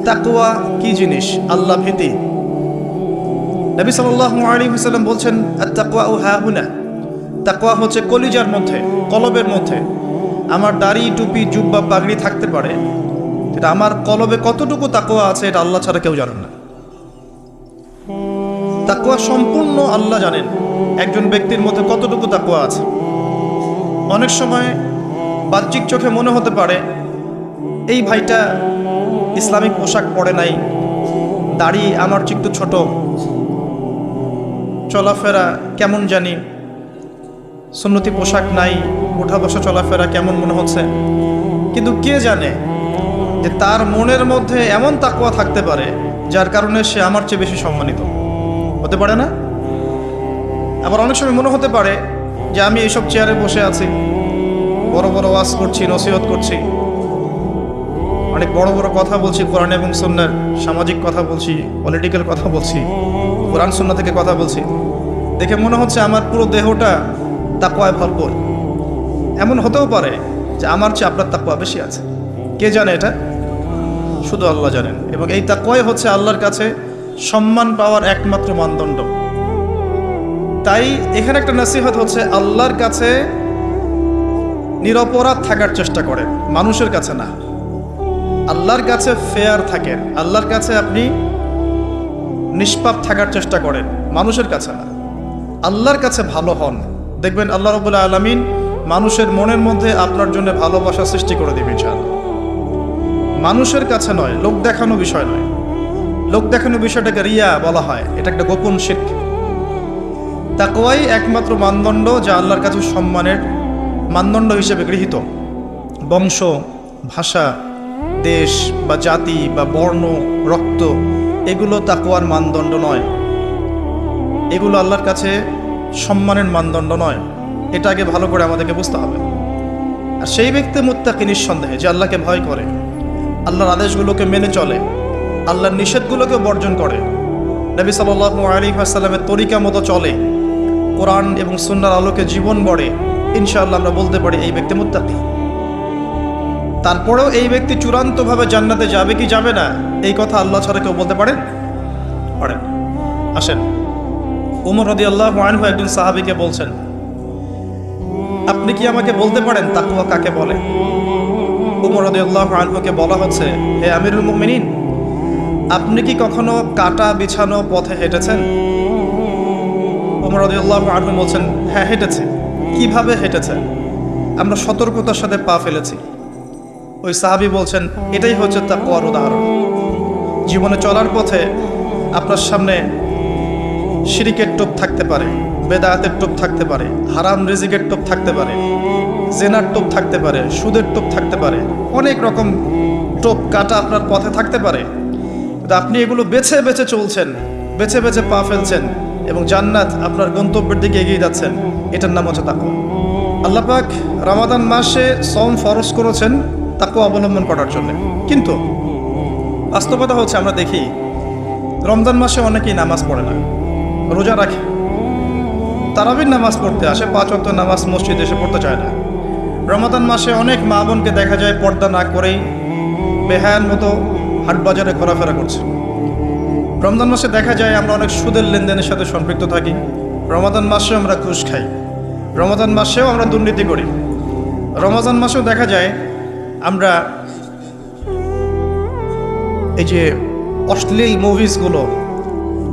তাকওয়া কি জিনিস? আল্লাহ ভীতি। নবী সাল্লাল্লাহু আলাইহি ওয়াসাল্লাম বলছেন, আত-তাকওয়া হাহুনা, তাকওয়া হচ্ছে কলিজার মধ্যে, কলবের মধ্যে। আমার দাড়ি, টুপি, জুব্বা, পাগড়ি থাকতে পারে, এটা আমার কলবে কতটুকু তাকওয়া আছে এটা আল্লাহ ছাড়া কেউ জানেন না। তাকওয়া সম্পূর্ণ আল্লাহ জানেন একজন ব্যক্তির মধ্যে কতটুকু তাকওয়া আছে। অনেক সময় বাহ্যিক চোখে মনে হতে পারে এই ভাইটা ইসলামিক পোশাক পরে নাই, দাড়ি আমার চেয়ে একটু ছোট, চলাফেরা কেমন জানি, সুন্নতি পোশাক নাই, ওঠা বসা চলাফেরা কেমন মনে হচ্ছে। কিন্তু কে জানে যে তার মনের মধ্যে এমন তাকওয়া থাকতে পারে যার কারণে সে আমার চেয়ে বেশি সম্মানিত হতে পারে না? আবার অনেক সময় মনে হতে পারে যে আমি এইসব চেয়ারে বসে আছি, বড় বড় ওয়াজ করছি, নসিহত করছি, অনেক বড় বড় কথা বলছি, কোরআন এবং সুন্নাহর সামাজিক কথা বলছি, পলিটিক্যাল কথা বলছি, কোরআন সুন্নাহ থেকে কথা বলছি, দেখে মনে হচ্ছে আমার পুরো দেহটা তাকওয়ায় ভরপুর। এমন হতেও পারে যে আমার চেয়ে আপনার তাকওয়া বেশি আছে। কে জানে এটা? শুধু আল্লাহ জানেন। এবং এই তাকওয়াই হচ্ছে আল্লাহর কাছে সম্মান পাওয়ার একমাত্র মানদণ্ড। তাই এখানে একটা নসিহত হচ্ছে, আল্লাহর কাছে নিরপরাধ থাকার চেষ্টা করেন, মানুষের কাছে না। আল্লাহর কাছে ফেয়ার থাকেন, আল্লাহর কাছে আপনি নিষ্পাপ থাকার চেষ্টা করেন, মানুষের কাছে না। আল্লাহর কাছে ভালো হন, দেখবেন আল্লাহ রাব্বুল আলামিন মানুষের মনের মধ্যে আপনার জন্য ভালোবাসা সৃষ্টি করে দিবেন ইনশাআল্লাহ। মানুষের কাছে নয়, লোক দেখানো বিষয় নয়। লোক দেখানো বিষয়টাকে রিয়া বলা হয়, এটা একটা গোপন শিরক। তাকওয়াই একমাত্র মানদণ্ড যা আল্লাহর কাছে সম্মানের মানদণ্ড হিসেবে গৃহীত। বংশ, ভাষা, দেশ বা জাতি বা বর্ণ, রক্ত, এগুলো তাকওয়ার মানদণ্ড নয়, এগুলো আল্লাহর কাছে সম্মানের মানদণ্ড নয়। এটা আগে ভালো করে আমাদেরকে বুঝতে হবে। আর সেই ব্যক্তি মুত্তাকি নিঃসন্দেহে, যে আল্লাহকে ভয় করে, আল্লাহর আদেশগুলোকে মেনে চলে, আল্লাহর নিষেধগুলোকে বর্জন করে, নবী সাল্লাল্লাহু আলাইহি ওয়াসাল্লামের তরিকা মতো চলে, কোরআন এবং সুন্নাহর আলোকে জীবন গড়ে, ইনশাআল্লাহ আমরা বলতে পারি এই ব্যক্তি মুত্তাকি। তারপরেও এই ব্যক্তি চূড়ান্তভাবে জান্নাতে যাবে কি যাবে না, এই কথা আল্লাহ ছাড়া কেউ বলতে পারেন? আসেন, উমর রাদিয়াল্লাহু আনহু একজন সাহাবীকে বলছেন, আপনি কি আমাকে বলতে পারেন তাকওয়া কাকে বলে? উমর রাদিয়াল্লাহু আনহুকে বলা হচ্ছে, হে আমিরুল মুমিনিন, আপনি কি কখনো কাটা বিছানো পথে হেঁটেছেন? উমর রাদিয়াল্লাহু আনহু বলছেন, হ্যাঁ হেঁটেছি। কিভাবে হেঁটেছেন? আমরা সতর্কতার সাথে পা ফেলেছি। ওই সাহাবী বলছেন, এটাই হচ্ছে তাকওয়ার উদাহরণ। জীবনে চলার পথে আপনার সামনে শিরিকের টোপ থাকতে পারে, বেদায়াতের টোপ থাকতে পারে, হারাম রিজিকের টোপ থাকতে পারে, জেনার টোপ থাকতে পারে, সুদের টোপ থাকতে পারে, অনেক রকম টোপ কাটা আপনার পথে থাকতে পারে। কিন্তু আপনি এগুলো বেছে বেছে চলছেন, বেছে বেছে পা ফেলছেন এবং জান্নাত আপনার গন্তব্যের দিকে এগিয়ে যাচ্ছেন। এটার নাম হচ্ছে তাকওয়া। আল্লাহ পাক রমাদান মাসে সওম ফরজ করেছেন তাকওয়া অবলম্বন করার জন্য। কিন্তু বাস্তবতা হচ্ছে, আমরা দেখি রমজান মাসে অনেকেই নামাজ পড়ে না, রোজা রাখে, তারাবির নামাজ পড়তে আসে, 5 ওয়াক্ত নামাজ মসজিদে এসে পড়তে চায় না। রমাদান মাসে অনেক মা বোনকে দেখা যায় পর্দা না করেই বেহায়ার মতো হাটবাজারে ঘোরাফেরা করছে। রমজান মাসে দেখা যায় আমরা অনেক সুদের লেনদেনের সাথে সম্পৃক্ত থাকি। রমাদান মাসেও আমরা ঘুষ খাই, রমাদান মাসেও আমরা দুর্নীতি করি। রমজান মাসেও দেখা যায় আমরা এই যে অশ্লীল মুভিসগুলো,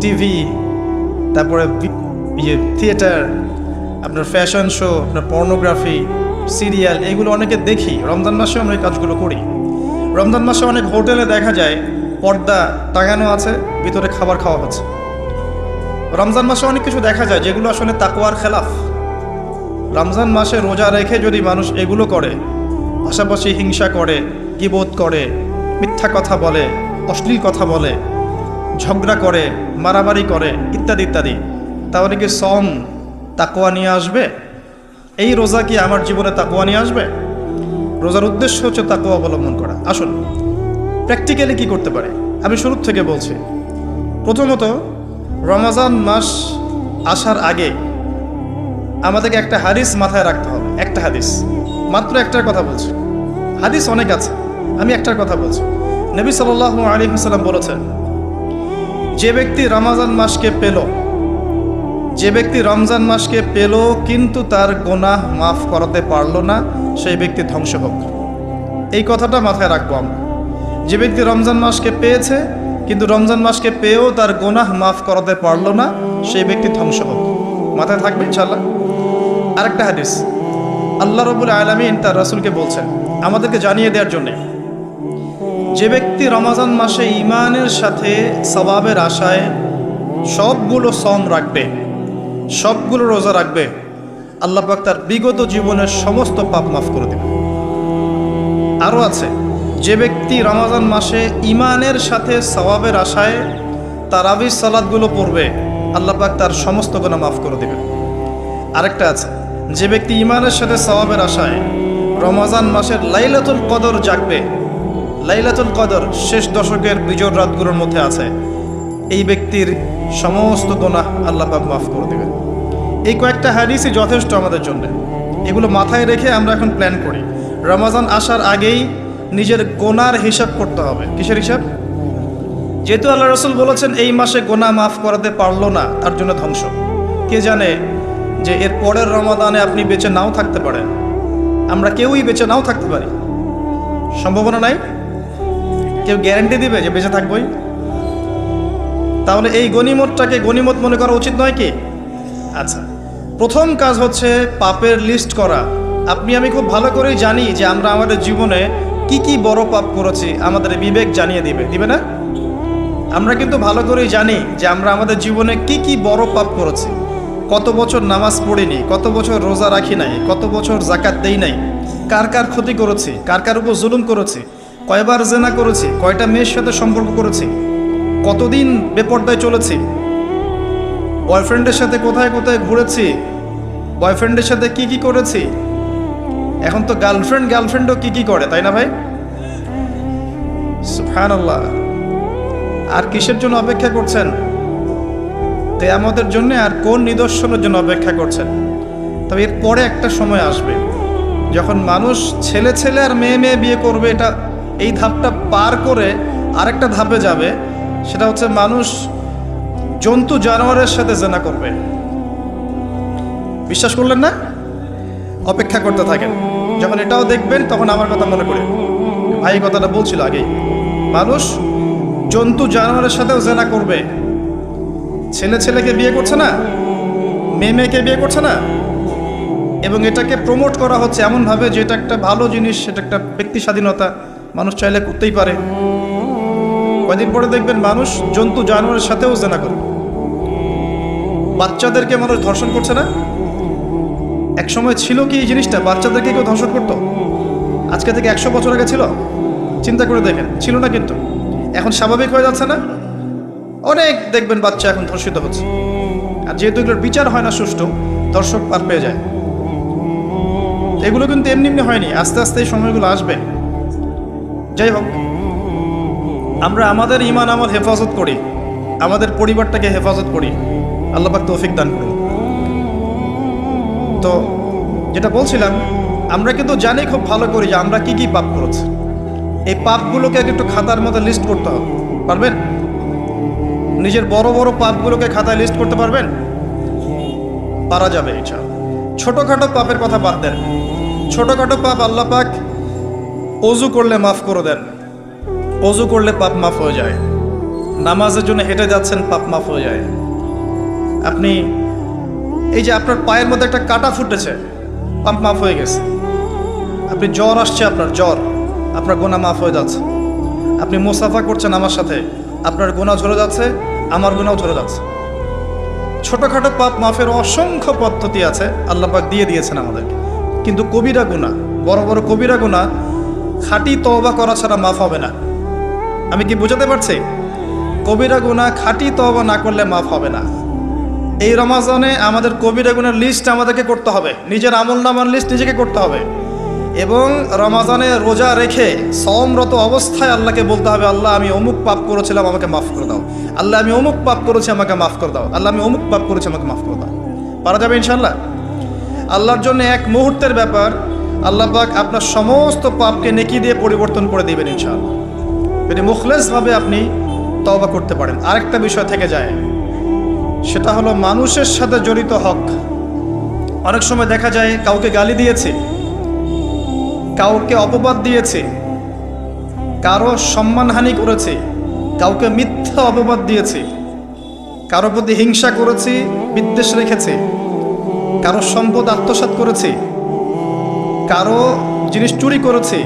টিভি, তারপরে থিয়েটার, আপনার ফ্যাশন শো, আপনার পর্নোগ্রাফি, সিরিয়াল, এগুলো অনেকে দেখি। রমজান মাসেও আমরা এই কাজগুলো করি। রমজান মাসে অনেক হোটেলে দেখা যায় পর্দা টাঙানো আছে, ভিতরে খাবার খাওয়া হচ্ছে। রমজান মাসে অনেক কিছু দেখা যায় যেগুলো আসলে তাকওয়ার খেলাফ। রমজান মাসে রোজা রেখে যদি মানুষ এগুলো করে, পাশাপাশি হিংসা করে, গীবত করে, মিথ্যা কথা বলে, অশ্লীল কথা বলে, ঝগড়া করে, মারামারি করে, ইত্যাদি ইত্যাদি, তাহলে কি সওম তাকওয়া নিয়ে আসবে? এই রোজা কি আমার জীবনে তাকওয়া নিয়ে আসবে? রোজার উদ্দেশ্য হচ্ছে তাকওয়া অবলম্বন করা। আসুন প্র্যাকটিক্যালি কি করতে পারে আমি শুরু থেকে বলছি। প্রথমত, রমজান মাস আসার আগে আমাদেরকে একটা হাদিস মাথায় রাখতে হবে। একটা হাদিস, মাত্র একটার কথা বলছি, হাদিস অনেক আছে, আমি একটার কথা বলছি। নবী সাল্লাল্লাহু আলাইহি ওয়াসাল্লাম বলেছেন, যে ব্যক্তি রমজান মাসকে পেল, যে ব্যক্তি রমজান মাসকে পেল কিন্তু তার গুনাহ মাফ করাতে পারলো না, সেই ব্যক্তি ধ্বংস হোক। এই কথাটা মাথায় রাখবো আমরা। যে ব্যক্তি রমজান মাসকে পেয়েছে কিন্তু রমজান মাসকে পেয়েও তার গুনাহ মাফ করাতে পারলো না, সেই ব্যক্তি ধ্বংস হোক। মাথায় থাকবে ইনশাআল্লাহ। আরেকটা হাদিস, আল্লাহ রাব্বুল আলামিন তার রাসূলকে বলছেন আমাদেরকে জানিয়ে দেওয়ার জন্যে, যে ব্যক্তি রমজান মাসে ঈমানের সাথে সওয়াবের আশায় সবগুলো সওম রাখবে, সবগুলো রোজা রাখবে, আল্লাহ পাক তার বিগত জীবনের সমস্ত পাপ মাফ করে দেবে। আরও আছে, যে ব্যক্তি রমজান মাসে ঈমানের সাথে সওয়াবের আশায় তারাবির সালাতগুলো পড়বে, আল্লাহ পাক তার সমস্ত গুনাহ মাফ করে দেবে। আরেকটা আছে, যে ব্যক্তি ঈমানের সাথে সওয়াবের আশায় রমজান মাসের লাইলাতুল কদর জাগবে, লাইলাতুল কদর শেষ দশকের বিজোড় রাতগুলোর মধ্যে আছে, এই ব্যক্তির সমস্ত গুনাহ আল্লাহ পাক মাফ করে দেবে। এই কয়েকটা হাদিসই যথেষ্ট আমাদের জন্য। এগুলো মাথায় রেখে আমরা এখন প্ল্যান করি। রমজান আসার আগেই নিজের গুনার হিসাব করতে হবে। কিসের হিসাব? যেহেতু আল্লাহ রাসূল বলেছেন এই মাসে গুনাহ মাফ করাতে পারলো না, তার জন্য ধ্বংস। কে জানে যে এর পরের রমাদানে আপনি বেঁচে নাও থাকতে পারেন। আমরা কেউই বেঁচে নাও থাকতে পারি, সম্ভাবনা নাই। কেউ গ্যারান্টি দিবে যে বেঁচে থাকবই? তাহলে এই গনিমতটাকে গনিমত মনে করা উচিত নয় কি? আচ্ছা, প্রথম কাজ হচ্ছে পাপের লিস্ট করা। আপনি আমি খুব ভালো করেই জানি যে আমরা আমাদের জীবনে কি কি বড় পাপ করেছি, আমাদের বিবেক জানিয়ে দিবে না? আমরা কিন্তু ভালো করেই জানি যে আমরা আমাদের জীবনে কি কি বড় পাপ করেছি। কত বছর নামাজ পড়িনি, কত বছর রোজা রাখি নাই, কত বছর যাকাত দেই নাই, কার কার ক্ষতি করেছি, কার কার উপর জুলুম করেছি, কয়বার জেনা করেছি, কয়টা মেয়ের সাথে সম্পর্ক করেছি, কতদিন বেপর্দায় চলেছি, বয়ফ্রেন্ডের সাথে কোথায় কোথায় ঘুরেছি, বয়ফ্রেন্ডের সাথে কি কি করেছি। এখন তো গার্লফ্রেন্ডও কি কি করে, তাই না ভাই? সুবহানাল্লাহ। আর কিসের জন্য অপেক্ষা করছেন? কিয়ামতের জন্য আর কোন নিদর্শনের জন্য অপেক্ষা করছেন? তবে এর পরে একটা সময় আসবে যখন মানুষ ছেলে ছেলে আর মেয়ে মেয়ে বিয়ে করবে। এটা এই ধাপটা পার করে আরেকটা ধাপে যাবে, সেটা হচ্ছে মানুষ জন্তু জানোয়ারের সাথে জেনা করবে। বিশ্বাস করলেন না? অপেক্ষা করতে থাকেন। যখন এটাও দেখবেন তখন আমার কথা মনে করে, ভাই কথাটা বলছিল আগেই, মানুষ জন্তু জানোয়ারের সাথেও জেনা করবে। ছেলে ছেলেকে বিয়ে করছে না, মেয়ে মেয়েকে বিয়ে করছে না, এবং এটাকে প্রমোট করা হচ্ছে এমনভাবে যে এটা একটা ভালো জিনিস, সেটা একটা ব্যক্তি স্বাধীনতা, মানুষ চাইলে করতেই পারে। কয়দিন পরে দেখবেন মানুষ জন্তু জানোয়ারের সাথেও জেনা করবে। বাচ্চাদেরকে মানুষ ধর্ষণ করছে না? এক সময় ছিল কি এই জিনিসটা? বাচ্চাদেরকে কেউ ধর্ষণ করতো? আজকে থেকে 100 বছর আগে ছিল? চিন্তা করে দেখেন, ছিল না। কিন্তু এখন স্বাভাবিক হয়ে যাচ্ছে না? অনেক দেখবেন বাচ্চা এখন ধর্ষিত হচ্ছে। আর যেহেতু এগুলোর বিচার হয় না সুষ্ঠু, দর্শক পার পেয়ে যায়। এগুলো কিন্তু এমনি এমনি হয়নি, আস্তে আস্তে এই সময়গুলো আসবে। যাই হোক, আমরা আমাদের ঈমান আমল হেফাজত করি, আমাদের পরিবারটাকে হেফাজত করি, আল্লাহ পাক তৌফিক দান করুন। তো যেটা বলছিলাম, আমরা কিন্তু জানি খুব ভালো করি যে আমরা কি কি পাপ করেছি। এই পাপগুলোকে একটু খাতার মধ্যে লিস্ট করতে হবে। পারবেন? নিজের বড় বড় পাপগুলোকে খাতায় লিস্ট করতে পারবেন? পারা যাবে ইনশাআল্লাহ। ছোটোখাটো পাপের কথা বাদ দেন। ছোটোখাটো পাপ আল্লাহ পাক অজু করলে মাফ করে দেন। অজু করলে পাপ মাফ হয়ে যায়। নামাজের জন্য হেঁটে যাচ্ছেন, পাপ মাফ হয়ে যায়। আপনি এই যে আপনার পায়ের মধ্যে একটা কাটা ফুটেছে, পাপ মাফ হয়ে গেছে। আপনি জ্বর আসছে, আপনার গুনাহ মাফ হয়ে যাচ্ছে। আপনি মুসাফা করছেন আমার সাথে, আপনার গুনাহ ঝরে যাচ্ছে, আমার গুনাহও ঝরে যাচ্ছে। ছোটোখাটো পাপ মাফের অসংখ্য পদ্ধতি আছে, আল্লাহ পাক দিয়ে দিয়েছেন আমাদেরকে। কিন্তু কবিরা গুনাহ, বড় বড় কবিরা গুনাহ খাঁটি তওবা করা ছাড়া মাফ হবে না। আমি কি বোঝাতে পারছি? কবিরা গুনাহ খাঁটি তওবা না করলে মাফ হবে না। এই রমাজানে আমাদের কবিরা গুনার লিস্ট আমাদেরকে করতে হবে, নিজের আমলনামার লিস্ট নিজেকে করতে হবে। এবং রমাজানে রোজা রেখে সওমরত অবস্থায় আল্লাহকে বলতে হবে, আল্লাহ আমি অমুক পাপ করেছিলাম, আমাকে মাফ করে দাও। আল্লাহ আমি অমুক পাপ করেছি, আমাকে মাফ করে দাও। আল্লাহ আমি অমুক পাপ করেছি, আমাকে মাফ করে দাও। পারা যাবে ইনশাআল্লাহ? আল্লাহর জন্য এক মুহূর্তের ব্যাপার। আল্লাহ পাক আপনার সমস্ত পাপকে নেকি দিয়ে পরিবর্তন করে দিবেন ইনশাআল্লাহ। যদি মুখলেসভাবে আপনি তওবা করতে পারেন। আরেকটা বিষয় থেকে যায়, সেটা হলো মানুষের সাথে জড়িত হক। অনেক সময় দেখা যায় কাউকে গালি দিয়েছে, কাউকে অপবাদ দিয়েছে, কারো সম্মানহানি করেছে, কাউকে মিথ্যা অপবাদ দিয়েছে, কারো প্রতি হিংসা করেছে, বিদ্বেষ রেখেছে, কারো সম্পদ আত্মসাৎ করেছে, কারো জিনিস চুরি করেছে,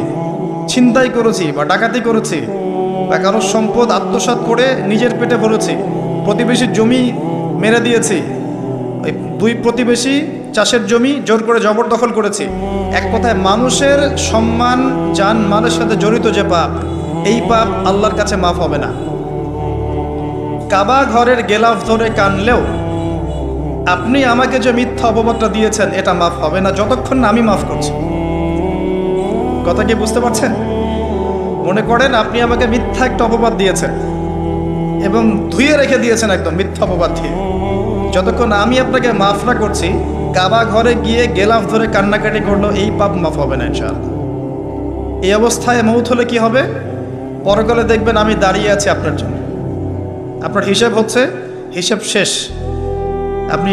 ছিনতাই করেছে বা ডাকাতি করেছে, বা কারো সম্পদ আত্মসাৎ করে নিজের পেটে ভরেছে, প্রতিবেশীর জমি মেরে দিয়েছে, ওই দুই প্রতিবেশী চাষের জমি জোর করে জবরদখল করেছে। এক কথায় মানুষের সম্মান জান মালের সাথে জড়িত যে পাপ, এই পাপ আল্লাহর কাছে মাফ হবে না। কাবা ঘরের গেলাফ ধরে কানলেও আপনি আমাকে যে মিথ্যা অপবাদটা দিয়েছেন এটা মাফ হবে না যতক্ষণ না আমি মাফ করছি। কথা কি বুঝতে পারছেন? মনে করেন আপনি আমাকে মিথ্যা একটা অপবাদ দিয়েছেন এবং ধুয়ে রেখে দিয়েছেন একদম মিথ্যা অপবাদ দিয়ে, যতক্ষণ আমি আপনাকে মাফ না করছি, কাবা ঘরে গিয়ে গেলাফ ধরে কান্নাকাটি করলো, এই পাপ মাফ হবে না ইনশাআল্লাহ। এই অবস্থায় মৌত হলে কি হবে? পরকালে দেখবেন আমি দাঁড়িয়ে আছি আপনার জন্য, আপনার হিসেব হচ্ছে, হিসেব শেষ। আপনি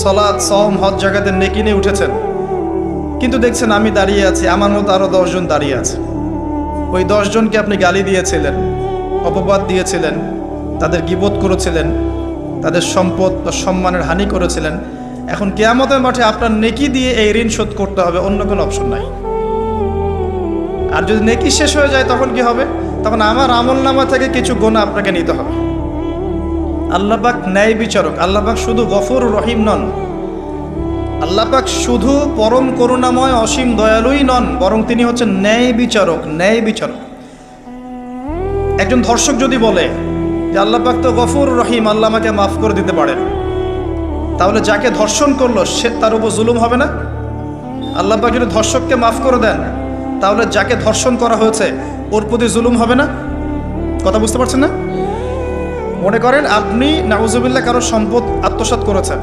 সালাত, সওম, হজ জাকাতে নেকি নিয়ে উঠেছেন, কিন্তু দেখছেন আমি দাঁড়িয়ে আছি, আমার মতো আরও 10 জন দাঁড়িয়ে আছে। ওই 10 জনকে আপনি গালি দিয়েছিলেন, অপবাদ দিয়েছিলেন, তাদের গীবত করেছিলেন, তাদের সম্পদ বা সম্মানের হানি করেছিলেন। এখন কিয়ামতের মাঠে আপনার নেকি দিয়ে এই ঋণ শোধ করতে হবে, অন্য কোনো অপশন নাই। আর যদি নেকি শেষ হয়ে যায় তখন কি হবে? তখন আমার আমলনামা থেকে কিছু গুনাহ আপনাকে নিতে হবে। আল্লাহ পাক ন্যায় বিচারক। আল্লাহ পাক শুধু গফুর রহিম নন, আল্লাহ পাক শুধু পরম করুণাময় অসীম দয়ালুই নন, বরং তিনি হচ্ছেন ন্যায় বিচারক। ন্যায় বিচারক। একজন ধর্ষক যদি বলে যে আল্লাহ পাক তো গফুর রহিম, আল্লাহ আমাকে মাফ করে দিতে পারেন, তাহলে যাকে ধর্ষণ করলো সে তার উপর জুলুম হবে না? আল্লাহ পাক যদি ধর্ষককে মাফ করে দেন, তাহলে যাকে ধর্ষণ করা হয়েছে ওর প্রতি জুলুম হবে না? কথা বুঝতে পারছেন না? মনে করেন আপনি নাউজুবিল্লাহ কারো সম্পদ আত্মসাৎ করেছেন,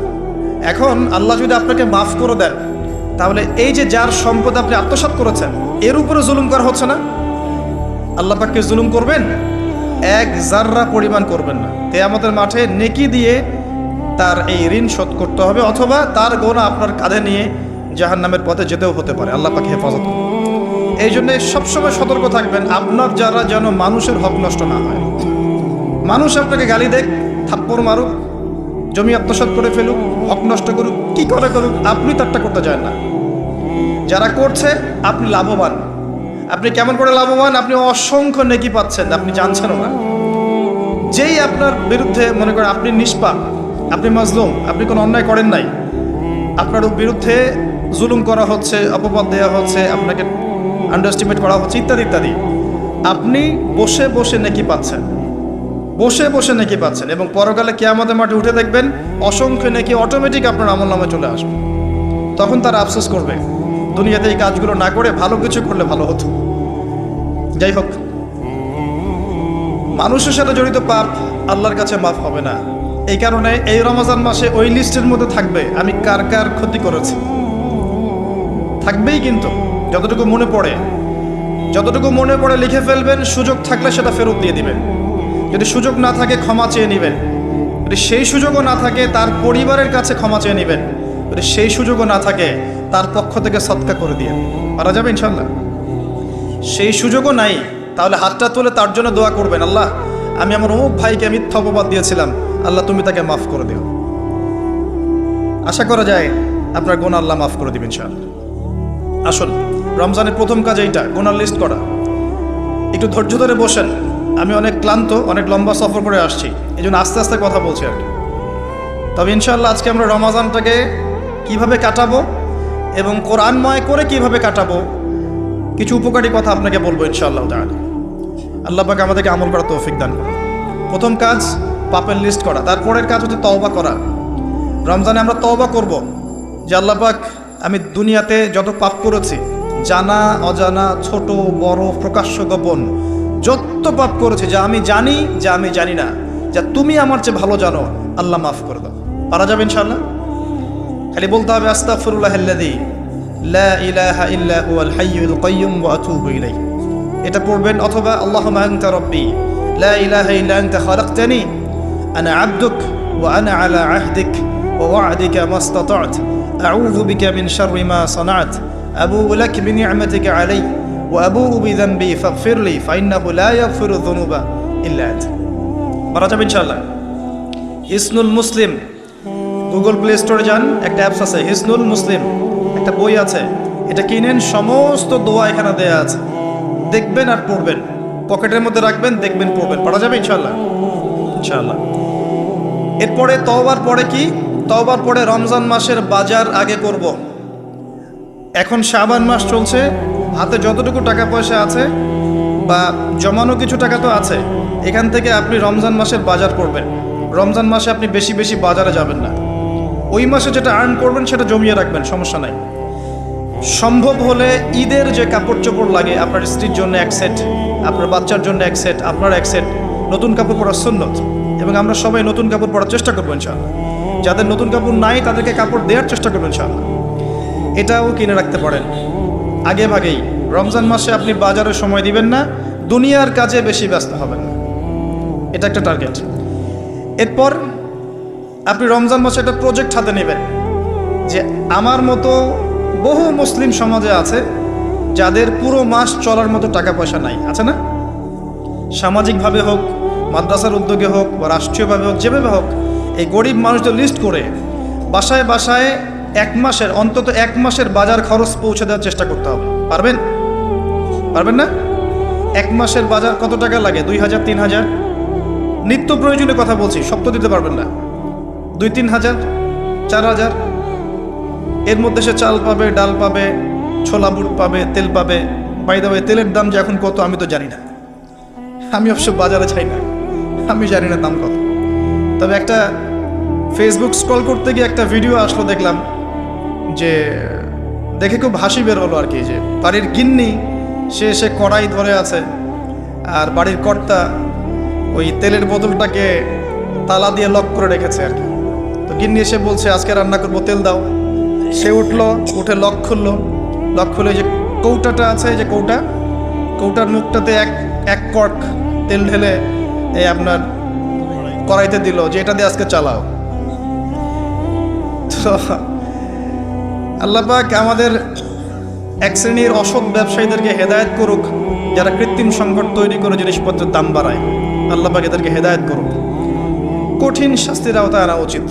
এখন আল্লাহ যদি আপনাকে মাফ করে দেন, তাহলে এই যে যার সম্পদ আপনি আত্মসাৎ করেছেন এর উপরে জুলুম করা হচ্ছে না? আল্লাহ পাককে জুলুম করবেন? এক জাররা পরিমাণ করবেন না। কিয়ামতের মাঠে নেকি দিয়ে তার এই ঋণ শোধ করতে হবে, অথবা তার গোনা আপনার কাঁধে নিয়ে জাহান্নামের পথে যেতেও হতে পারে। আল্লাহ পাক হেফাজত করুন। এই জন্যে সবসময় সতর্ক থাকবেন আপনার যারা যেন মানুষের হক নষ্ট না হয়। মানুষ আপনাকে গালি দেখ, থাপ্পড় মারুক, জমি আত্মসাৎ করে ফেলুক, হক নষ্ট করুক, কি করে করুক, আপনি তারটা করতে চান না। যারা করছে আপনি লাভবান। আপনি কেমন করে লাভবান? আপনি অসংখ্য নেকি পাচ্ছেন, আপনি জানছেনও না। যেই আপনার বিরুদ্ধে, মনে করেন আপনি নিষ্পাপ, আপনি মাজলুম, আপনি কোনো অন্যায় করেন নাই, আপনার বিরুদ্ধে জুলুম করা হচ্ছে, অপবাদ দেওয়া হচ্ছে, আপনাকে আন্ডারস্টিমেট করা হচ্ছে, ইত্যাদি ইত্যাদি, আপনি বসে বসে নেকি পাচ্ছেন, বসে বসে নেকি পাচ্ছেন। এবং পরকালে কিয়ামতের মাঠে উঠে দেখবেন অসংখ্য নেকি অটোমেটিক আপনার আমলনামায় চলে আসবে। তখন তারা আফসোস করবে, দুনিয়াতে এই কাজগুলো না করে ভালো কিছু করলে ভালো হতো। যাই হোক, মানুষের সাথে জড়িত পাপ আল্লাহর কাছে মাফ হবে না। এই কারণে এই রমজান মাসে ওই লিস্টের মধ্যে থাকবে আমি কার কার ক্ষতি করেছি, থাকবেই। কিন্তু যতটুকু মনে পড়ে লিখে ফেলবেন, সুযোগ থাকলে সেটা ফেরত দিয়ে দিবেন। যদি সুযোগ না থাকে ক্ষমা চেয়ে নেবেন, যদি সেই সুযোগও না থাকে তার পরিবারের কাছে ক্ষমা চেয়ে নেবেন, যদি সেই সুযোগও না থাকে তার পক্ষ থেকে সদকা করে দিয়ে পারা যাবে ইনশাল্লাহ। সেই সুযোগও নাই, তাহলে হাতটা তুলে তার জন্য দোয়া করবেন, আল্লাহ আমি আমার অমুক ভাইকে মিথ্যা অপবাদ দিয়েছিলাম, আল্লাহ তুমি তাকে মাফ করে দিও। আশা করা যায় আপনার গুনাহ আল্লাহ মাফ করে দিবেন ইনশাআল্লাহ। আসুন, রমজানের প্রথম কাজ এইটা, গুনার লিস্ট করা। একটু ধৈর্য ধরে বসেন। আমি অনেক ক্লান্ত, অনেক লম্বা সফর করে আসছি, এই জন্য আস্তে আস্তে কথা বলছি আর কি। তবে ইনশাআল্লাহ আজকে আমরা রমজানটাকে কিভাবে কাটাবো এবং কোরআনময় করে কিভাবে কাটাবো, কিছু উপকারী কথা আপনাকে বলবো ইনশাআল্লাহ তাআলা। আল্লাহ পাক আমাদেরকে আমল করার তৌফিক দান করুন। প্রথম কাজ পাপের লিস্ট করা, তারপরের কাজ হচ্ছে তওবা করা। রমজানে আমরা তওবা করব যে আল্লাহ পাক আমি দুনিয়াতে যত পাপ করেছি, জানা অজানা, ছোট বড়, প্রকাশ্য গোপন, যত পাপ করেছি, যা আমি জানি যা আমি জানি না, যা তুমি আমার চেয়ে ভালো জানো, আল্লাহ মাফ করে দাও। পারা যাবে ইনশাআল্লাহ? খালি বলতে হবে আস্তাগফিরুল্লাহাল্লাযী লা ইলাহা ইল্লা হুয়াল হাইয়ুল কাইয়্যুম ওয়া আতুবু ইলাইহি। এটা পড়বেন, অথবা আল্লাহুম্মা আনতা রাব্বি লা ইলাহা ইল্লা আনতা খালাকতানি আনা আবদুক ওয়া আনা আলা আহদিক ওয়া ওয়া'দিকা মাস্তাতা'ত আউযু বিকা মিন শাররি মা সানা'ত আবুউ লাক বিনি'মাতিকা আলাইয়া ওয়া আবুউ বিযানবি ফাগফিরলি ফাইন্নাহু লা ইয়াগফিরু যুনুবা ইল্লা আনতা। পারা যাবে ইনশাআল্লাহ। হিসনুল মুসলিম, গুগল প্লে স্টোরে যান, একটা অ্যাপস আছে হিসনুল মুসলিম, একটা বই আছে, এটা কিনেন, সমস্ত দোয়া এখানে দেয়া আছে, দেখবেন আর পড়বেন, পকেটের মধ্যে রাখবেন, দেখবেন, পড়বেন, পড়া যাবে ইনশাআল্লাহ। ইনশাআল্লাহ। এরপরে তওবার পরে কি? তওবার পরে রমজান মাসের বাজার আগে করব। এখন শাবান মাস চলছে, হাতে যতটুকু টাকা পয়সা আছে বা জমানো কিছু টাকা তো আছে, এখান থেকে আপনি রমজান মাসের বাজার করবেন। রমজান মাসে আপনি বেশি বেশি বাজারে যাবেন না, ওই মাসে যেটা আর্ন করবেন সেটা জমিয়ে রাখবেন, সমস্যা নাই। সম্ভব হলে ঈদের যে কাপড় চোপড় লাগে, আপনার স্ত্রীর জন্য এক সেট, আপনার বাচ্চার জন্য এক সেট, আপনার এক সেট, নতুন কাপড় পরার সুন্নত, এবং আমরা সবাই নতুন কাপড় পরার চেষ্টা করবো ইনশাআল্লাহ। যাদের নতুন কাপড় নাই তাদেরকে কাপড় দেওয়ার চেষ্টা করবেন ইনশাআল্লাহ। এটাও কিনে রাখতে পারেন আগে ভাগেই। রমজান মাসে আপনি বাজারে সময় দিবেন না, দুনিয়ার কাজে বেশি ব্যস্ত হবেন না, এটা একটা টার্গেট। এরপর আপনি রমজান মাসে একটা প্রজেক্ট হাতে নেবেন, যে আমার মতো বহু মুসলিম সমাজে আছে যাদের পুরো মাস চলার মতো টাকা পয়সা নাই, আছে না? সামাজিকভাবে হোক, মাদ্রাসার উদ্যোগে হোক, বা রাষ্ট্রীয়ভাবে হোক, যেভাবে হোক, এই গরিব মানুষদের লিস্ট করে বাসায় বাসায় এক মাসের, অন্তত এক মাসের বাজার খরচ পৌঁছে দেওয়ার চেষ্টা করতে হবে। পারবেন? পারবেন না? এক মাসের বাজার কত টাকা লাগে? 2000, 3000। নিত্য প্রয়োজনীয় কথা বলছি, সব তো দিতে পারবেন না। 2-3 হাজার, 4000, এর মধ্যে সে চাল পাবে, ডাল পাবে, ছোলা বুট পাবে, তেল পাবে। বাই দ্য ওয়ে, তেলের দাম যে এখন কত আমি তো জানি না, আমি অবশ্য বাজারে যাই না, আমি জানি না দাম কত। তবে একটা ফেসবুক স্ক্রল করতে গিয়ে একটা ভিডিও আসলো, দেখলাম, যে দেখে খুব হাসি বের হলো আর কি, যে বাড়ির গিন্নি সে কড়াই ধরে আছে, আর বাড়ির কর্তা ওই তেলের বোতলটাকে তালা দিয়ে লক করে রেখেছে আর কি। তো গিন্নি এসে বলছে আজকে রান্না করবো, তেল দাও। সে উঠলো, উঠে লক খুললো, লক খুলে যে কৌটাটা আছে, যে কৌটার মুখটাতে এক কর্ক তেল ঢেলে এই আপনার কড়াইতে দিল, যে এটা দিয়ে আজকে চালাও। তো আল্লাহ পাক আমাদের এক শ্রেণীর অসৎ ব্যবসায়ীদেরকে হেদায়েত করুক, যারা কৃত্রিম সংকট তৈরি করে জিনিসপত্রের দাম বাড়ায়। আল্লাহ পাক এদেরকে হেদায়েত করুক, কঠিন শাস্তির আওতায় আনা উচিত।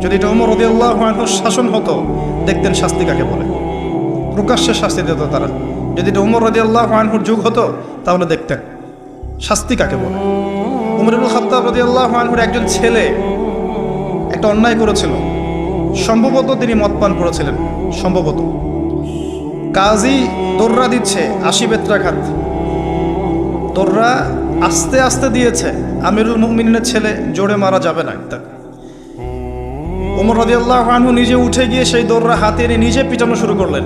যদি এটা ওমর রাদিয়াল্লাহু আনহুর শাসন হতো, দেখতেন শাস্তি কাকে বলে, প্রকাশ্যে শাস্তি দিত তারা। যদি এটা ওমর রাদিয়াল্লাহু আনহুর যুগ হতো, তাহলে দেখতেন শাস্তি কাকে বলে। ওমর ইবনে খাত্তাব রাদিয়াল্লাহু আনহুর একজন ছেলে একটা অন্যায় করেছিল, সম্ভবত তিনি মদ পান করেছিলেন, সম্ভবত। কাজী দোররা দিচ্ছে 80 বেত্রাঘাত, দোররা আস্তে আস্তে দিয়েছে, আমিরুল মুমিনিনের ছেলে, জোরে মারা যাবে না। ওমর রাদিয়াল্লাহু আনহু নিজে উঠে গিয়ে সেই দোররা হাতে এনে নিজে পিটানো শুরু করলেন।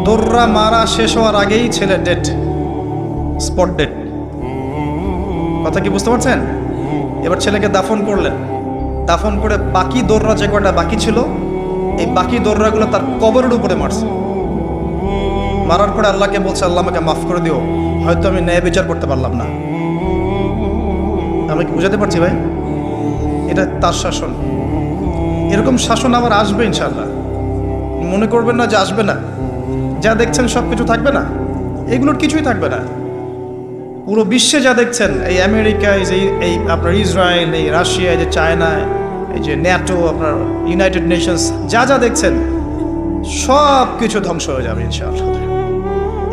দোররা মারা শেষ হওয়ার আগেই ছেলে ডেড, স্পট ডেড। কথা কি বুঝতে পারছেন? এবার ছেলেকে দাফন করলেন, দাফন করে বাকি দোররা যে কটা বাকি ছিল, এই বাকি দোররাগুলো তার কবরের উপরে মারছে। মারার পরে আল্লাহকে বলছে, আল্লাহ আমাকে মাফ করে দিও, হয়তো আমি ন্যায় বিচার করতে পারলাম না। আমি কি বুঝাতে পারছি ভাই? এটা তার শাসন। এরকম শাসন আবার আসবে ইনশাআল্লাহ, মনে করবেন না যে আসবে না। যা দেখছেন সব কিছু থাকবে না, এগুলোর কিছুই থাকবে না। পুরো বিশ্বে যা দেখছেন, এই আমেরিকা, এই আপনার ইসরায়েল, এই রাশিয়া, এই যে চায়না, এই যে ন্যাটো, আপনার ইউনাইটেড নেশনস, যা দেখছেন সব কিছু ধ্বংস হয়ে যাবে ইনশাআল্লাহ।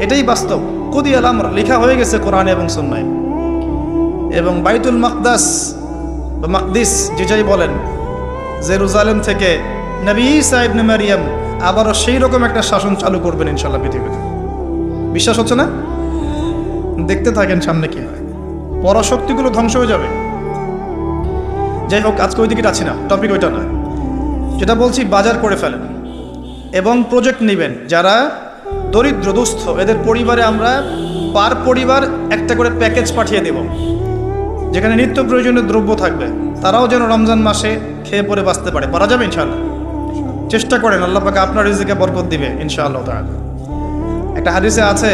এটাই বাস্তব, কুদিয়াল আমর, লেখা হয়ে গেছে কোরআনে এবং সুন্নায়। এবং বাইতুল মাকদাস বা মাকদিস যে যাই বলেন, জেরুজালেম থেকে নবী ঈসা ইবনে মারিয়াম আবারও সেই রকম একটা শাসন চালু করবেন ইনশাআল্লাহ পৃথিবীতে। বিশ্বাস হচ্ছে না? দেখতে থাকেন সামনে কি হয়। পরাশক্তিগুলো ধ্বংস হয়ে যাবে। যাই হোক, আজকে ওই দিকে যাচ্ছি না, টপিক ওইটা না। যেটা বলছি, বাজার করে ফেলেন এবং প্রজেক্ট নেবেন। যারা দরিদ্র দুস্থ, এদের পরিবারে আমরা পার পরিবার একটা করে প্যাকেজ পাঠিয়ে দেব, যেখানে নিত্য প্রয়োজনীয় দ্রব্য থাকবে। তারাও যেন রমজান মাসে খেয়ে পরে বাঁচতে পারে। পারা যাবে ইনশাআল্লাহ। চেষ্টা করেন, আল্লাহ পাক আপনার রিজিকে বরকত দিবে ইনশাআল্লাহ তাআলা। একটা হাদিসে আছে,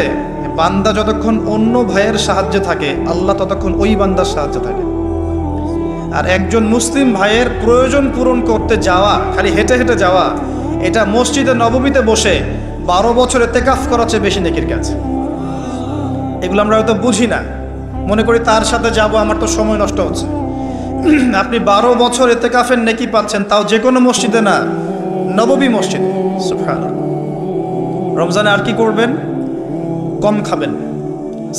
বান্দা যতক্ষণ অন্য ভাইয়ের সাহায্যে থাকে, আল্লাহ ততক্ষণ ওই বান্দার সাহায্যে থাকে। আর একজন মুসলিম ভাইয়ের প্রয়োজন পূরণ করতে যাওয়া, খালি হেঁটে হেঁটে যাওয়া, এটা মসজিদে নববীতে বসে 12 বছর ইতিকাফ করার চেয়ে বেশি নেকির কাজ। এগুলো আমরা হয়তো বুঝি না, মনে করি তার সাথে যাব, আমার তো সময় নষ্ট হচ্ছে। আপনি 12 বছর ইতিকাফের নেকি পাচ্ছেন, তাও যে কোনো মসজিদে না, নববী মসজিদ। সুবহানাল্লাহ। রমজানে আর কি করবেন? কম খাবেন,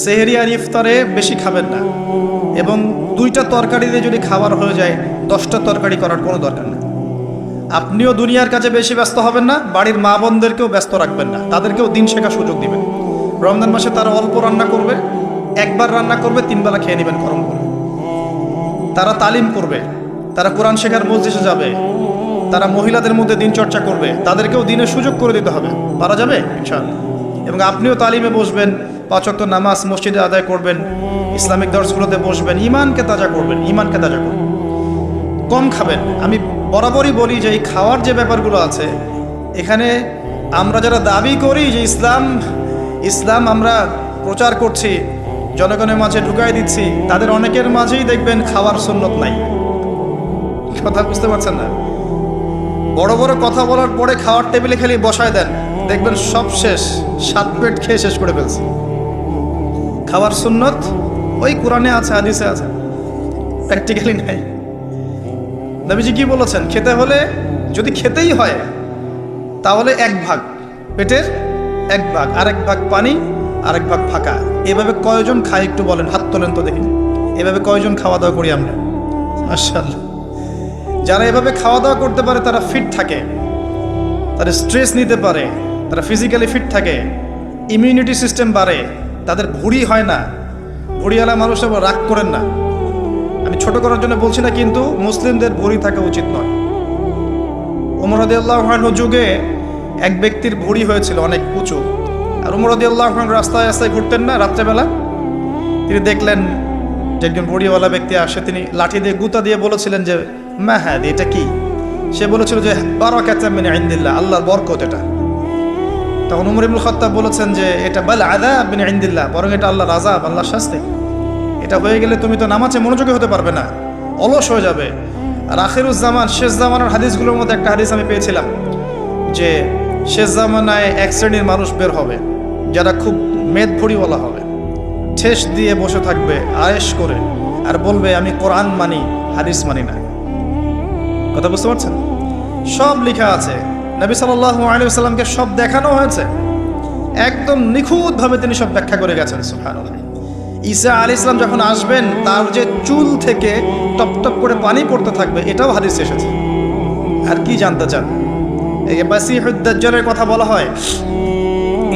সেহরি আর ইফতারে বেশি খাবেন না, এবং 2টা তরকারি দিয়ে যদি খাবার হয়ে যায় 10টা তরকারি করার কোনো দরকার নেই। আপনিও দুনিয়ার কাজে বেশি ব্যস্ত হবেন না, বাড়ির মা বোনদেরকেও ব্যস্ত রাখবেন না, তাদেরকেও দিন শেখার সুযোগ দিবেন। রমজান মাসে তারা অল্প রান্না করবে, একবার রান্না করবে, 3 বেলা খেয়ে নেবেন গরম করে। তারা তালিম করবে, তারা কোরআন শেখার মজলিসে যাবে, তারা মহিলাদের মধ্যে দিন চর্চা করবে, তাদেরকেও দিনের সুযোগ করে দিতে হবে। পারা যাবে ইনশাআল্লাহ। এবং আপনিও তালিমে বসবেন, 5 ওয়াক্ত নামাজ মসজিদে আদায় করবেন, ইসলামিক দর্শগুলোতে বসবেন, ইমানকে তাজা করবেন, ইমানকে তাজা করবেন। কম খাবেন। আমি বরাবরই বলি যে এই খাওয়ার যে ব্যাপারগুলো আছে, এখানে আমরা যারা দাবি করি যে ইসলাম আমরা প্রচার করছি, জনগণের মাঝে ঢুকাই দিচ্ছি, তাদের অনেকের মাঝেই দেখবেন খাওয়ার সুন্নত নাই। কথা বুঝতে পারছেন না? বড় বড় কথা বলার পরে খাওয়ার টেবিলে খালি বসায় দেন, দেখবেন সব শেষ, 7 পেট খেয়ে শেষ করে ফেলছে। খাওয়ার সুন্নত ওই কোরআনে আছে, হাদিসে আছে, প্র্যাকটিক্যালি নাই। নবীজি কি বলেছেন? খেতে হলে, যদি খেতেই হয় তাহলে 1 ভাগ পেটের 1 ভাগ, আরেক ভাগ পানি, আরেক ভাগ ফাঁকা। এভাবে কয়জন খায় একটু বলেন, হাত তোলেন তো দেখি। এভাবে কয়জন খাওয়া দাওয়া করি আমরা? মাশাআল্লাহ। যারা এভাবে খাওয়া দাওয়া করতে পারে তারা ফিট থাকে, তারা স্ট্রেস নিতে পারে, তারা ফিজিক্যালি ফিট থাকে, ইমিউনিটি সিস্টেম বাড়ে, তাদের ভুঁড়ি হয় না। ভুঁড়িওয়ালা মানুষ আবার রাগ করেন না, আমি ছোট করার জন্য বলছি না, কিন্তু মুসলিমদের ভুঁড়ি থাকা উচিত নয়। ওমর রাদিয়াল্লাহু আনহু যুগে এক ব্যক্তির ভুঁড়ি হয়েছিল অনেক উঁচু, আর ওমর রাদিয়াল্লাহু আনহু রাস্তায় রাস্তায় ঘুরতেন না রাত্রেবেলা। তিনি দেখলেন যে একজন ভুঁড়িওয়ালা ব্যক্তি আসে, তিনি লাঠি দিয়ে গুতা দিয়ে বলেছিলেন যে মা হাদি, এটা কি? সে বলেছিল যে বারাকাতুম মিন ইনদিল্লাহ, আল্লাহর বরকত এটা। তখন ওমর ইবনে খাত্তাব বলেছেন যে এটা বাল আযাব মিন ইনদিল্লাহ, বরং এটা আল্লাহর আযাব, আল্লাহর শাস্তি। এটা হয়ে গেলে তুমি তো নামাজে মনোযোগী হতে পারবে না, অলস হয়ে যাবে। আর আখিরুজ জামান, শেষ জামানার হাদিসগুলোর মধ্যে একটা হাদিস আমি পেয়েছিলাম যে শেষ জামানায় 1 শ্রেণীর মানুষ বের হবে, যারা খুব মেদ ভুঁড়িওয়ালা হবে, ঠেস দিয়ে বসে থাকবে আয়েশ করে, আর বলবে আমি কোরআন মানি, হাদিস মানি না। কথা বুঝতে পারছেন? সব লেখা আছে, নবী সাল্লাল্লাহু আলাইহি ওয়াসাল্লামকে সব দেখানো হয়েছে, একদম নিখুঁতভাবে তিনি সব ব্যাখ্যা করে গেছেন। সুবহানাল্লাহ। ঈসা আলাইহিস সালাম যখন আসবেন, তার যে চুল থেকে টপ টপ করে পানি পড়তে থাকবে, এটাও হাদিসে এসেছে। আর কি জানতে চান? এই যে মাসিহুদ দাজ্জালের কথা বলা হয়,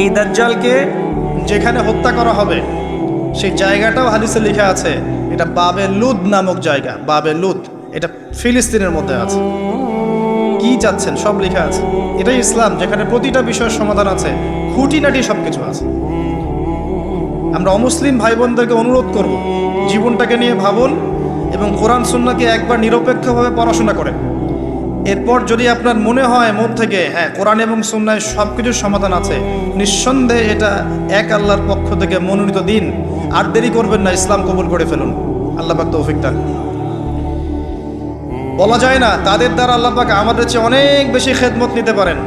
এই দাজ্জালকে যেখানে হত্যা করা হবে সেই জায়গাটাও হাদিসে লেখা আছে, এটা বাবে লুদ নামক জায়গা। বাবে লুদ, এটা ফিলিস্তিনের মধ্যে আছে। কি চাচ্ছেন? সব লেখা আছে। এটাই ইসলাম, যেখানে প্রতিটা বিষয়ের সমাধান আছে, খুঁটিনাটি সব কিছু আছে। আমরা অমুসলিম ভাই বোনদেরকে অনুরোধ করব, জীবনটাকে নিয়ে ভাবুন এবং কোরআন সুন্নাহকে একবার নিরপেক্ষভাবে পড়াশোনা করেন। এরপর যদি আপনার মনে হয় মন থেকে হ্যাঁ কোরআন এবং সুন্নায় সব কিছুর সমাধান আছে, নিঃসন্দেহে এটা এক আল্লাহর পক্ষ থেকে মনোনীত দিন। আর দেরি করবেন না, ইসলাম কবুল করে ফেলুন। আল্লাহ পাক তৌফিক দান। বলা যায় না তাদের দ্বারা আল্লাহ পাক আমাদের চেয়ে অনেক বেশি খেদমত নিতে পারেন।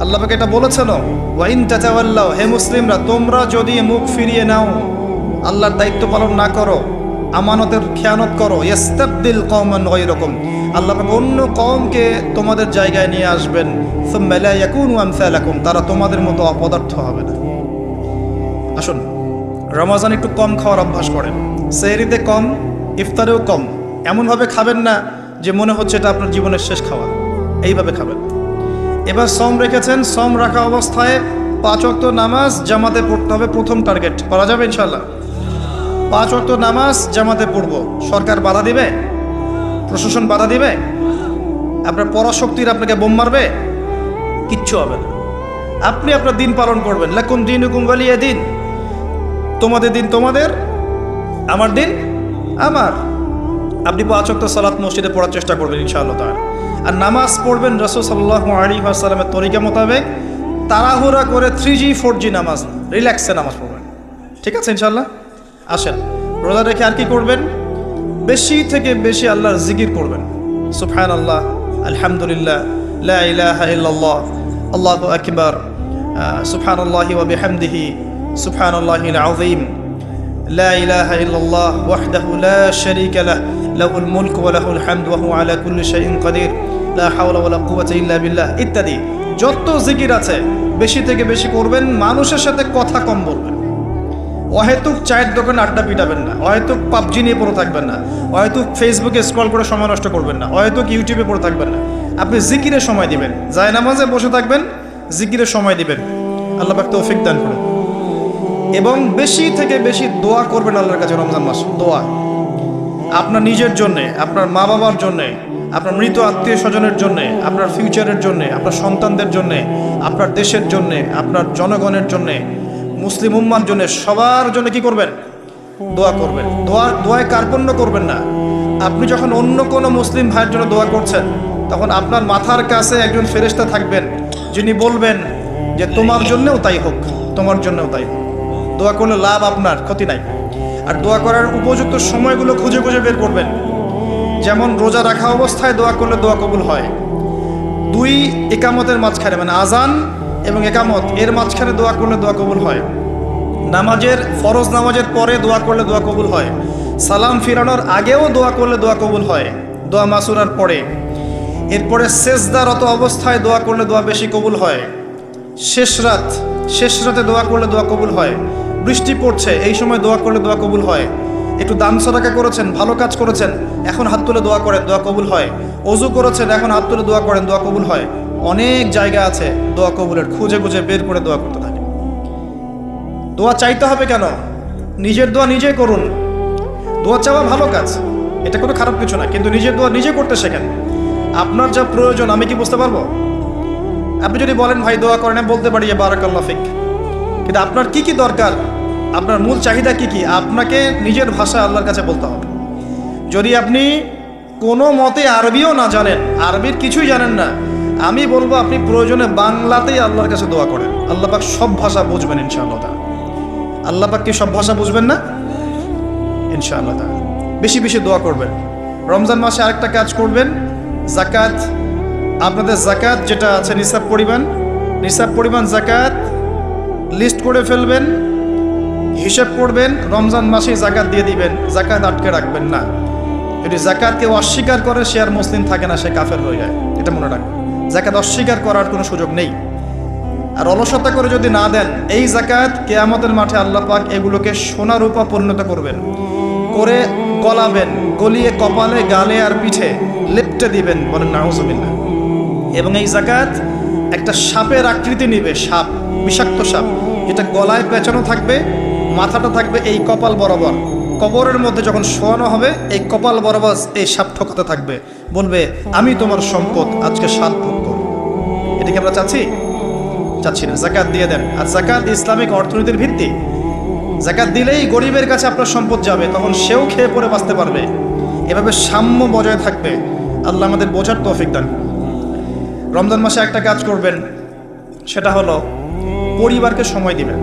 আল্লাহ পাক এটা বলেছেন, ওয়াইন তাতাওয়াল্লাউ, হে মুসলিমরা তোমরা যদি মুখ ফিরিয়ে নাও, আল্লাহর দায়িত্ব পালন না করো, আমানতের খেয়ানত করো, ইস্তাবদিল কওমান গায়রাকুম, আল্লাহ পাক অন্য কওমকে তোমাদের জায়গায় নিয়ে আসবেন, সুম্মা লা ইয়াকুনু আমসালাকুম, তারা তোমাদের মতো অপদার্থ হবে না। আসুন রমজান একটু কম খাওয়ার অভ্যাস করেন, সেহরিতে কম, ইফতারেও কম। এমনভাবে খাবেন না যে মনে হচ্ছে এটা আপনার জীবনের শেষ খাওয়া, এইভাবে খাবেন। এবার সম রেখেছেন, সম রাখা অবস্থায় 5 ওয়াক্ত নামাজ জামাতে পড়তে হবে, প্রথম টার্গেট। পারা যাবে ইনশাল্লাহ? 5 ওয়াক্ত নামাজ জামাতে পড়ব। সরকার বাধা দিবে? প্রশাসন বাধা দিবে? আপনার পরাশক্তির আপনাকে বোম মারবে? কিচ্ছু হবে না। আপনি আপনার দিন পালন করবেন। লাকুম দীনুকুম ওয়ালিয়া দিন, তোমাদের দিন তোমাদের, আমার দিন আমার। আপনি 5 ওয়াক্ত সালাত মসজিদে পড়ার চেষ্টা করবেন ইনশাআল্লাহ তাআলা। আর নামাজ পড়বেন রাসূল সাল্লাল্লাহু আলাইহি ওয়াসাল্লামের তরিকা মোতাবেক, তাড়াহুড়া করে 3G 4G নামাজ, রিল্যাক্সে নামাজ পড়বেন। ঠিক আছে ইনশাআল্লাহ? আসেন, রোজা রেখে আর কি করবেন? বেশি থেকে বেশি আল্লাহর জিকির করবেন। সুবহানাল্লাহ, আলহামদুলিল্লাহ, লা ইলাহা ইল্লাল্লাহ, আল্লাহু আকবার, সুবহানাল্লাহি ওয়া বিহামদিহি, সুবহানাল্লাহিল আযীম, লা ইলাহা ইল্লাল্লাহ ওয়াহদাহু লা শারীকা লাহ, লাহুল মুলকু ওয়া লাহুল হামদু ওয়া হুয়া আলা কুল্লি শাইইন কাদির, লা হাওলা ওয়া লা কুওয়াতা ইল্লা বিল্লাহ ইত্যাদি যত জিকির আছে বেশি থেকে বেশি করবেন। মানুষের সাথে কথা কম বলবেন। অহেতুক চায়ের দোকানে আড্ডা পিটাবেন না, অহেতুক পাবজি নিয়ে পড়ে থাকবেন না, অহেতুক ফেসবুকে স্ক্রল করে সময় নষ্ট করবেন না, অহেতুক ইউটিউবে পড়ে থাকবেন না। আপনি জিকিরে সময় দিবেন, জায়নামাজে বসে থাকবেন, জিকিরে সময় দিবেন। আল্লাহ পাক তৌফিক দান করুন। এবং বেশি থেকে বেশি দোয়া করবেন আল্লাহর কাছে রমজান মাস। দোয়া আপনার নিজের জন্যে, আপনার মা বাবার জন্যে, আপনার মৃত আত্মীয় স্বজনের জন্যে, আপনার ফিউচারের জন্যে, আপনার সন্তানদের জন্যে, আপনার দেশের জন্যে, আপনার জনগণের জন্যে, মুসলিম উম্মার জন্য, সবার জন্য কি করবেন? দোয়া করবেন। দোয়ায় কার্পণ্য করবেন না। আপনি যখন অন্য কোনো মুসলিম ভাইয়ের জন্য দোয়া করছেন, তখন আপনার মাথার কাছে একজন ফেরেশতা থাকবেন, যিনি বলবেন যে তোমার জন্যও তাই হোক, তোমার জন্যও তাই হোক। দোয়া করলে লাভ, আপনার ক্ষতি নাই। আর দোয়া করার উপযুক্ত সময়গুলো খুঁজে খুঁজে বের করবেন। যেমন রোজা রাখা অবস্থায় দোয়া করলে দোয়া কবুল হয়। 2 একামতের মাঝখানে, মানে আজান এবং একামত এর মাঝখানে দোয়া করলে দোয়া কবুল হয়। নামাজের, ফরজ নামাজের পরে দোয়া করলে দোয়া কবুল হয়। সালাম ফিরানোর আগেও দোয়া করলে দোয়া কবুল হয়, দোয়া মাসুরার পরে। এরপরে সেজদারত অবস্থায় দোয়া করলে দোয়া বেশি কবুল হয়। শেষ রাতে দোয়া করলে দোয়া কবুল হয়। বৃষ্টি পড়ছে, এই সময় দোয়া করলে দোয়া কবুল হয়। একটু দান সদকা করেছেন, ভালো কাজ করেছেন, এখন হাত তুলে দোয়া করেন, দোয়া কবুল হয়। অজু করেছেন, এখন হাত তুলে দোয়া করেন, দোয়া কবুল হয়। অনেক জায়গা আছে দোয়া কবুলের, খুঁজে খুঁজে বের করে দোয়া করতে থাকে। দোয়া চাইতে হবে কেন? নিজের দোয়া নিজে করুন। দোয়া চাওয়া ভালো কাজ, এটা কোনো খারাপ কিছু না, কিন্তু নিজের দোয়া নিজে করতে শেখেন। আপনার যা প্রয়োজন আমি কি বুঝতে পারবো? আপনি যদি বলেন ভাই দোয়া করেন, আমি বলতে পারি যে বারাকাল্লাহ ফিক, কিন্তু আপনার কি কি দরকার, আপনার মূল চাহিদা কি কি, আপনাকে নিজের ভাষা আল্লাহর কাছে বলতে হবে। যদি আপনি কোনো মতে আরবিও না জানেন, আরবির কিছুই জানেন না, আমি বলবো আপনি প্রয়োজনে বাংলাতেই আল্লাহর কাছে দোয়া করেন। আল্লাহ পাক সব ভাষা বুঝবেন ইনশাআল্লাহ তাআলা। আল্লাহ পাক কি সব ভাষা বুঝবেন না? ইনশাআল্লাহ তাআলা। বেশি বেশি দোয়া করবেন। রমজান মাসে আরেকটা কাজ করবেন, যাকাত। আপনাদের যাকাত যেটা আছে নিসাব পরিমাণ যাকাত লিস্ট করে ফেলবেন, হিসাব করবেন, রমজান মাসে যাকাত দিয়ে দিবেন। যাকাত আটকে রাখবেন না। যদি যাকাত কেউ অস্বীকার করে, সে আর মুসলিম থাকে না, সে কাফের হয়ে যায়। এটা মনে রাখবেন, যাকাত অস্বীকার করার কোনো সুযোগ নেই। আর অলসতা করে যদি না দেন, এই যাকাত কিয়ামতের মাঠে আল্লাহ পাক এগুলোকে সোনা রূপা পরিণত করবেন, করে গলাবেন, গলিয়ে কপালে, গালে আর পিঠে লেপটে দিবেন, বলেন নাউজুবিল্লাহ। এবং এই যাকাত একটা সাপের আকৃতি নিবে, সাপ, বিষাক্ত সাপ, যেটা গলায় পেঁচানো থাকবে, মাথাটা থাকবে এই কপাল বরাবর। কবরের মধ্যে যখন শোয়ানো হবে, এই কপাল বরাবর এই সাপ ঠকাতে থাকবে, বলবে আমি তোমার সম্পদ, আজকে সাত ভোগ করো। এটা কি আমরা চাচ্ছি? চাচ্ছি না। যাকাত দিয়ে দেন। আর যাকাত ইসলামিক অর্থনীতির ভিত্তি। যাকাত দিলেই গরিবের কাছে আপনার সম্পদ যাবে, তখন সেও খেয়ে পরে বাঁচতে পারবে। এভাবে সাম্য বজায় থাকবে। আল্লাহ আমাদের বোঝার তৌফিক দান। রমজান মাসে একটা কাজ করবেন, সেটা হলো পরিবারকে সময় দিবেন।